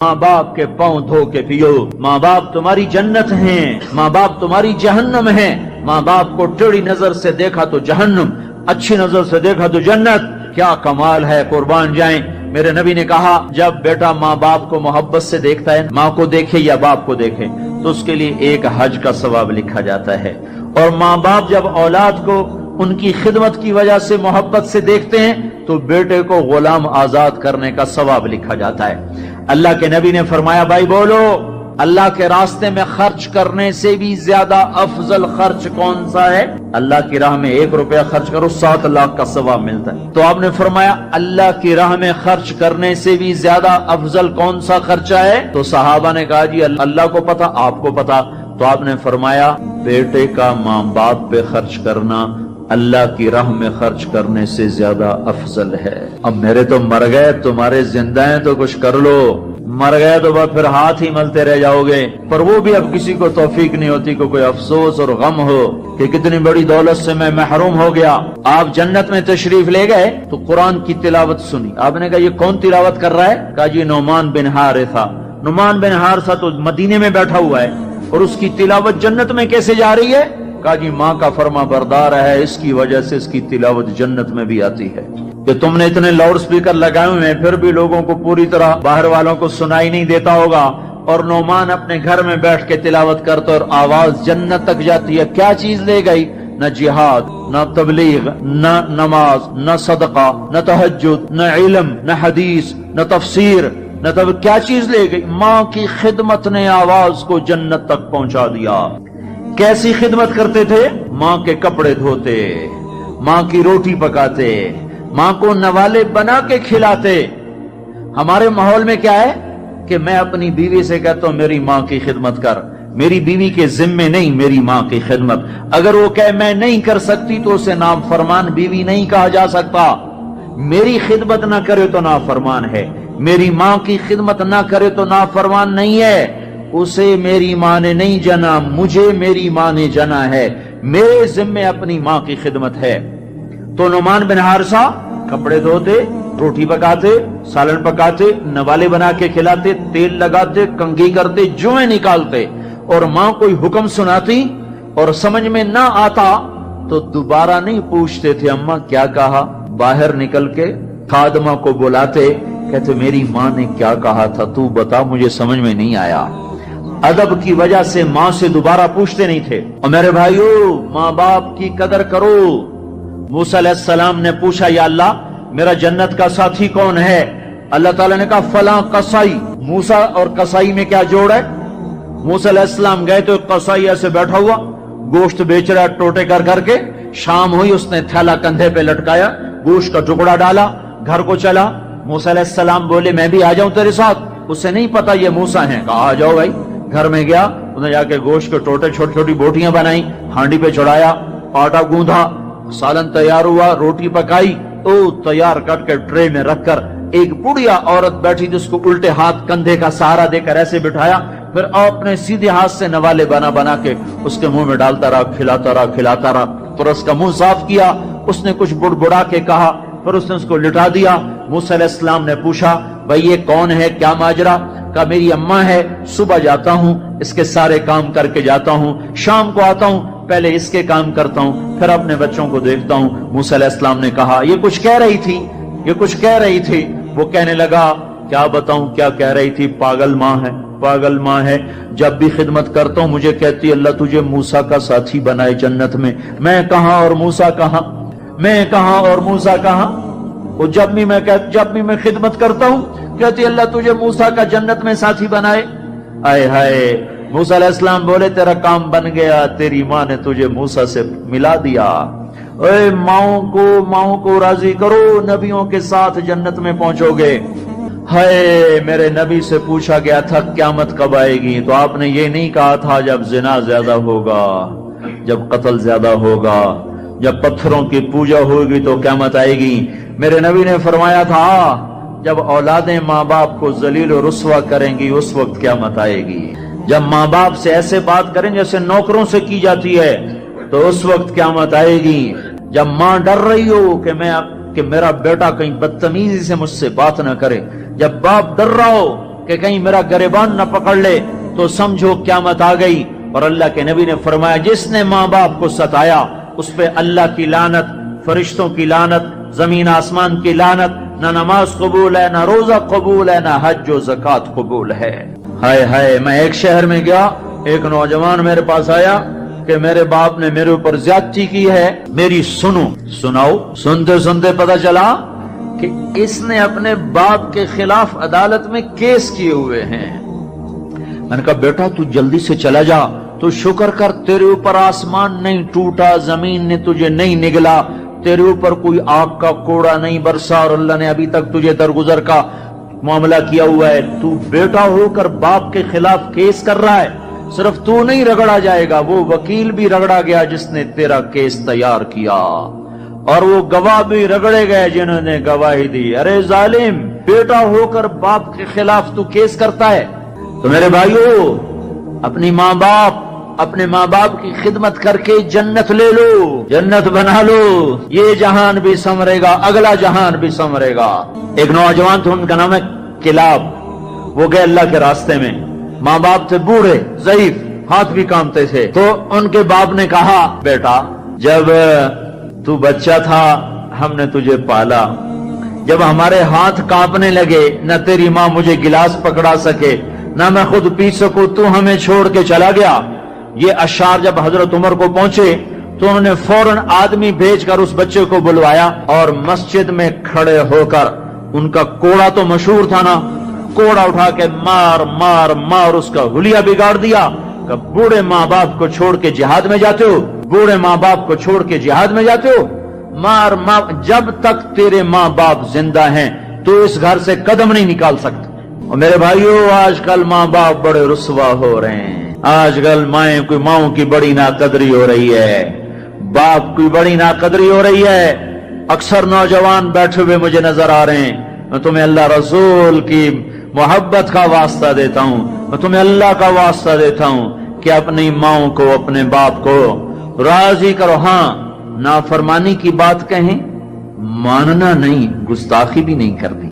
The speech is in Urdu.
ماں باپ کے پاؤں دھو کے پیو. ماں باپ تمہاری جنت ہیں، ماں باپ تمہاری جہنم ہیں. ماں باپ کو ٹیڑھی نظر سے دیکھا تو جہنم، اچھی نظر سے دیکھا تو جنت. کیا کمال ہے، قربان جائیں. میرے نبی نے کہا جب بیٹا ماں باپ کو محبت سے دیکھتا ہے، ماں کو دیکھے یا باپ کو دیکھے، تو اس کے لیے ایک حج کا ثواب لکھا جاتا ہے. اور ماں باپ جب اولاد کو ان کی خدمت کی وجہ سے محبت سے دیکھتے ہیں تو بیٹے کو غلام آزاد کرنے کا ثواب لکھا جاتا ہے. اللہ کے نبی نے فرمایا بھائی بولو، اللہ کے راستے میں خرچ کرنے سے بھی زیادہ افضل خرچ کون سا ہے؟ اللہ کی راہ میں 1 روپیہ خرچ کرو 7 لاکھ کا ثواب ملتا ہے. تو آپ نے فرمایا اللہ کی راہ میں خرچ کرنے سے بھی زیادہ افضل کون سا خرچہ ہے؟ تو صحابہ نے کہا جی اللہ کو پتا، آپ کو پتا. تو آپ نے فرمایا بیٹے کا ماں باپ پہ خرچ کرنا اللہ کی راہ میں خرچ کرنے سے زیادہ افضل ہے. اب میرے تو مر گئے، تمہارے زندہ ہیں تو کچھ کر لو. مر گئے تو بس پھر ہاتھ ہی ملتے رہ جاؤ گے. پر وہ بھی اب کسی کو توفیق نہیں ہوتی کہ کوئی افسوس اور غم ہو کہ کتنی بڑی دولت سے میں محروم ہو گیا. آپ جنت میں تشریف لے گئے تو قرآن کی تلاوت سنی. آپ نے کہا یہ کون تلاوت کر رہا ہے؟ کہا جی نعمان بن حارثہ. نعمان بن حارثہ تو مدینے میں بیٹھا ہوا ہے اور اس کی تلاوت جنت میں کیسے جا رہی ہے؟ کہا جی ماں کا فرما بردار ہے، اس کی وجہ سے اس کی تلاوت جنت میں بھی آتی ہے. کہ تم نے اتنے لاؤڈ سپیکر لگائے ہوئے ہیں پھر بھی لوگوں کو پوری طرح باہر والوں کو سنائی نہیں دیتا ہوگا، اور نعمان اپنے گھر میں بیٹھ کے تلاوت کرتا اور آواز جنت تک جاتی ہے. کیا چیز لے گئی؟ نہ جہاد، نہ تبلیغ، نہ نماز، نہ صدقہ، نہ تہجد، نہ علم، نہ حدیث، نہ تفسیر، نہ کیا چیز لے گئی؟ ماں کی خدمت نے آواز کو جنت تک پہنچا دیا. کیسی خدمت کرتے تھے؟ ماں کے کپڑے دھوتے، ماں کی روٹی پکاتے، ماں کو نوالے بنا کے کھلاتے. ہمارے ماحول میں کیا ہے کہ میں اپنی بیوی سے کہتا ہوں میری ماں کی خدمت کر. میری بیوی کے ذمے نہیں، میری ماں کی خدمت. اگر وہ کہے میں نہیں کر سکتی تو اسے نافرمان بیوی نہیں کہا جا سکتا. میری خدمت نہ کرے تو نافرمان ہے، میری ماں کی خدمت نہ کرے تو نافرمان نہیں ہے. اسے میری ماں نے نہیں جنا، مجھے میری ماں نے جنا ہے. میرے ذمے اپنی ماں کی خدمت ہے. تو نعمان بن حارثہ کپڑے دھوتے، روٹی پکاتے، سالن پکاتے، نوالے بنا کے کھلاتے، تیل لگاتے، کنگھی کرتے، جوئیں نکالتے. اور ماں کوئی حکم سناتی اور سمجھ میں نہ آتا تو دوبارہ نہیں پوچھتے تھے اماں کیا کہا. باہر نکل کے خادمہ کو بلاتے، کہتے میری ماں نے کیا کہا تھا تو بتا، مجھے سمجھ میں نہیں آیا. ادب کی وجہ سے ماں سے دوبارہ پوچھتے نہیں تھے. اور میرے بھائیو ماں باپ کی قدر کرو. موسیٰ علیہ السلام نے پوچھا یا اللہ میرا جنت کا ساتھی کون ہے؟ اللہ تعالیٰ نے کہا فلاں قصائی. موسیٰ اور قصائی میں کیا جوڑ ہے؟ موسیٰ علیہ السلام گئے تو قصائی ایسے بیٹھا ہوا گوشت بیچ رہا ٹوٹے کر کر کے. شام ہوئی اس نے تھیلا کندھے پہ لٹکایا، گوشت کا ٹکڑا ڈالا، گھر کو چلا. موسیٰ علیہ السلام بولے میں بھی آ جاؤں تیرے ساتھ؟ اسے نہیں پتا یہ موسیٰ ہیں. کہا آ جاؤ بھائی. گھر میں گیا، انہوں نے جا کے گوشت کے ٹوٹے چھوٹی چھوٹی بوٹیاں بنائی، ہانڈی پہ چڑھایا، آٹا گوندھا، سالن تیار ہوا، روٹی پکائی، تیار کر کے ٹرے میں رکھ کر ایک بڑھیا عورت بیٹھی جس کو الٹے ہاتھ کندھے کا سہارا دے کر ایسے بٹھایا. پھر اپنے سیدھے ہاتھ سے نوالے بنا بنا کے اس کے منہ میں ڈالتا رہا، کھلاتا رہا کھلاتا رہا. پھر اس کا منہ صاف کیا، اس نے کچھ بڑبڑا کے کہا، پھر اس نے اس کو لٹا دیا. موسیٰ علیہ السلام نے پوچھا بھائی یہ کون ہے، کیا ماجرا؟ کہا میری اماں ہے، صبح جاتا ہوں اس کے سارے کام کر کے جاتا ہوں، شام کو آتا ہوں پہلے اس کے کام کرتا ہوں پھر اپنے بچوں کو دیکھتا ہوں. موسیٰ علیہ السلام نے کہا یہ کچھ کہہ رہی تھی، یہ کچھ کہہ رہی تھی. وہ کہنے لگا کیا بتاؤں کیا کہہ رہی تھی؟ پاگل ماں ہے، پاگل ماں ہے. جب بھی خدمت کرتا ہوں مجھے کہتی اللہ تجھے موسیٰ کا ساتھی بنائے جنت میں. میں کہاں اور موسیٰ کہاں، میں کہاں اور موسیٰ کہاں. وہ جب بھی میں خدمت کرتا ہوں کہتی اللہ تجھے موسیٰ کا جنت میں ساتھی بنائے. آئے ہائے. موسیٰ علیہ السلام بولے تیرا کام بن گیا، تیری ماں نے تجھے موسیٰ سے ملا دیا. اے ماؤں کو راضی کرو، نبیوں کے ساتھ جنت میں پہنچو گے. ہائے میرے نبی سے پوچھا گیا تھا قیامت کب آئے گی تو آپ نے یہ نہیں کہا تھا جب زنا زیادہ ہوگا، جب قتل زیادہ ہوگا، جب پتھروں کی پوجا ہوگی تو قیامت آئے گی. میرے نبی نے فرمایا تھا جب اولادیں ماں باپ کو ذلیل و رسوا کریں گی اس وقت قیامت آئے گی. جب ماں باپ سے ایسے بات کریں جیسے نوکروں سے کی جاتی ہے تو اس وقت قیامت آئے گی. جب ماں ڈر رہی ہو کہ میرا بیٹا کہیں بدتمیزی سے مجھ سے بات نہ کرے، جب باپ ڈر رہا ہو کہ کہیں میرا گریبان نہ پکڑ لے تو سمجھو قیامت آ گئی۔ اور اللہ کے نبی نے فرمایا جس نے ماں باپ کو ستایا اس پہ اللہ کی لعنت، فرشتوں کی لعنت، زمین آسمان کی لعنت، نہ نماز قبول ہے، نہ روزہ قبول ہے، نہ حج و زکوٰۃ قبول ہے۔ ہائے ہائے، میں ایک شہر میں گیا، ایک نوجوان میرے پاس آیا کہ میرے باپ نے میرے اوپر زیادتی کی ہے، میری سناؤ۔ سنتے سنتے پتہ چلا کہ اس نے اپنے باپ کے خلاف عدالت میں کیس کیے ہوئے ہیں۔ میں نے کہا بیٹا تو جلدی سے چلا جا، تو شکر کر تیرے اوپر آسمان نہیں ٹوٹا، زمین نے تجھے نہیں نگلا، تیرے اوپر کوئی آگ کا کوڑا نہیں برسا، اور اللہ نے ابھی تک تجھے درگزر کا معاملہ کیا ہوا ہے۔ تو بیٹا ہو کر باپ کے خلاف کیس کر رہا ہے، صرف تو نہیں رگڑا جائے گا، وہ وکیل بھی رگڑا گیا جس نے تیرا کیس تیار کیا، اور وہ گواہ بھی رگڑے گئے جنہوں نے گواہی دی۔ ارے ظالم، بیٹا ہو کر باپ کے خلاف تو کیس کرتا ہے؟ تو میرے بھائیو، اپنے ماں باپ کی خدمت کر کے جنت لے لو، جنت بنا لو، یہ جہان بھی سنورے گا، اگلا جہان بھی سنورے گا۔ ایک نوجوان تھا، ان کا نام ہے کلاب، وہ گئے اللہ کے راستے میں، ماں باپ تھے بوڑھے ضعیف، ہاتھ بھی کامتے تھے، تو ان کے باپ نے کہا بیٹا جب تو بچہ تھا ہم نے تجھے پالا، جب ہمارے ہاتھ کانپنے لگے نہ تیری ماں مجھے گلاس پکڑا سکے نہ میں خود پی سکوں، تو ہمیں چھوڑ کے چلا گیا۔ یہ اشعار جب حضرت عمر کو پہنچے تو انہوں نے فوراً آدمی بھیج کر اس بچے کو بلوایا، اور مسجد میں کھڑے ہو کر ان کا کوڑا تو مشہور تھا نا، کوڑا اٹھا کے مار مار مار اس کا حلیہ بگاڑ دیا کہ بوڑھے ماں باپ کو چھوڑ کے جہاد میں جاتے ہو، بوڑھے ماں باپ کو چھوڑ کے جہاد میں جاتے ہو، مار مار، جب تک تیرے ماں باپ زندہ ہیں تو اس گھر سے قدم نہیں نکال سکتا۔ اور میرے بھائیو، آج کل ماں باپ بڑے رسوا ہو رہے ہیں، آج کل ماؤں کی بڑی ناقدری ہو رہی ہے، باپ کی بڑی ناقدری ہو رہی ہے۔ اکثر نوجوان بیٹھے ہوئے مجھے نظر آ رہے ہیں، میں تمہیں اللہ رسول کی محبت کا واسطہ دیتا ہوں، میں تمہیں اللہ کا واسطہ دیتا ہوں کہ اپنی ماؤں کو، اپنے باپ کو راضی کرو۔ ہاں، نافرمانی کی بات کہیں، ماننا نہیں، گستاخی بھی نہیں کرنی۔